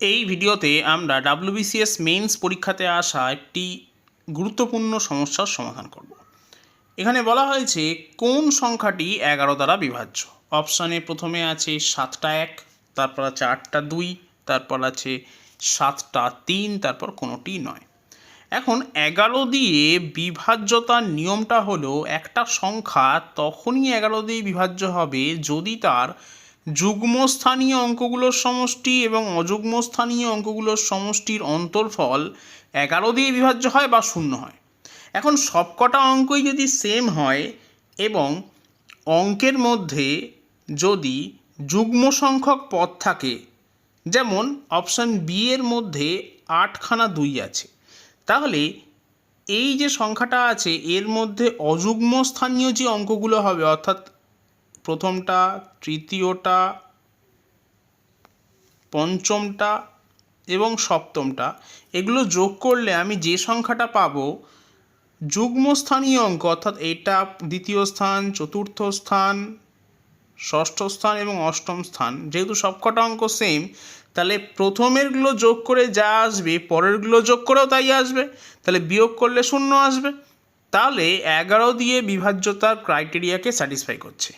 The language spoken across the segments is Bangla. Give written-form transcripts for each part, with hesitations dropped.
এই ভিডিওতে আমরা WBCS মেইনস পরীক্ষাতে আসা একটি গুরুত্বপূর্ণ সমস্যার সমাধান করব। এখানে বলা হয়েছে কোন সংখ্যাটি 11 দ্বারা বিভাজ্য। অপশানে প্রথমে আছে 7টা 1, তারপর আছে 8টা 2, তারপর আছে 7টা 3, তারপর কোনোটি নয়। এখন 11 দিয়ে বিভাজ্যতার নিয়মটা হলো একটা সংখ্যা তখনই 11 দিয়ে বিভাজ্য হবে যদি তার যুগ্মস্থানীয় অঙ্কগুলোর সমষ্টি এবং অযুগ্মস্থানীয় অঙ্কগুলোর সমষ্টির অন্তর্ফল 11 দিয়ে বিভাজ্য হয় বা 0 হয়। এখন সবকটা অঙ্কই যদি সেম হয় এবং অঙ্কের মধ্যে যদি যুগ্ম সংখ্যক পদ থাকে, যেমন অপশান বি এর মধ্যে 8খানা 2 আছে, তাহলে এই যে সংখ্যাটা আছে এর মধ্যে অযুগ্ম স্থানীয় যে অঙ্কগুলো হবে, অর্থাৎ প্রথমটা, তৃতীয়টা, পঞ্চমটা এবং সপ্তমটা, এগুলো যোগ করলে আমি যে সংখ্যাটা পাবো যুগ্মস্থানীয় অঙ্ক, অর্থাৎ এটা দ্বিতীয় স্থান, চতুর্থ স্থান, ষষ্ঠ স্থান এবং অষ্টম স্থান, যেহেতু সবকটা অঙ্ক সেম, তাহলে প্রথমেরগুলো যোগ করে যা আসবে পরেরগুলো যোগ করেও তাই আসবে, তাহলে বিয়োগ করলে 0 আসবে। তাহলে 11 দিয়ে বিভাজ্যতার ক্রাইটেরিয়াকে স্যাটিসফাই করছে।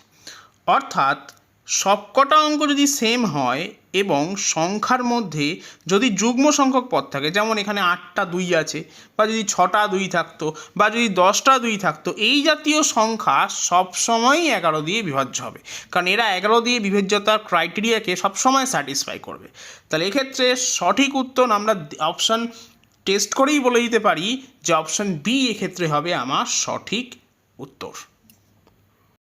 অর্থাৎ সবকটা অঙ্ক যদি সেম হয় এবং সংখ্যার মধ্যে যদি যুগ্ম সংখ্যক পদ থাকে, যেমন এখানে 8টা 2 আছে, বা যদি 6টা 2 থাকতো, বা যদি 10টা 2 থাকতো, এই জাতীয় সংখ্যা সবসময়ই 11 দিয়ে বিভাজ্য হবে, কারণ এরা 11 দিয়ে বিভাজ্যতার ক্রাইটেরিয়াকে সবসময় স্যাটিসফাই করবে। তাহলে এক্ষেত্রে সঠিক উত্তর আমরা অপশান টেস্ট করেই বলে দিতে পারি যে অপশান বি এক্ষেত্রে হবে আমার সঠিক উত্তর।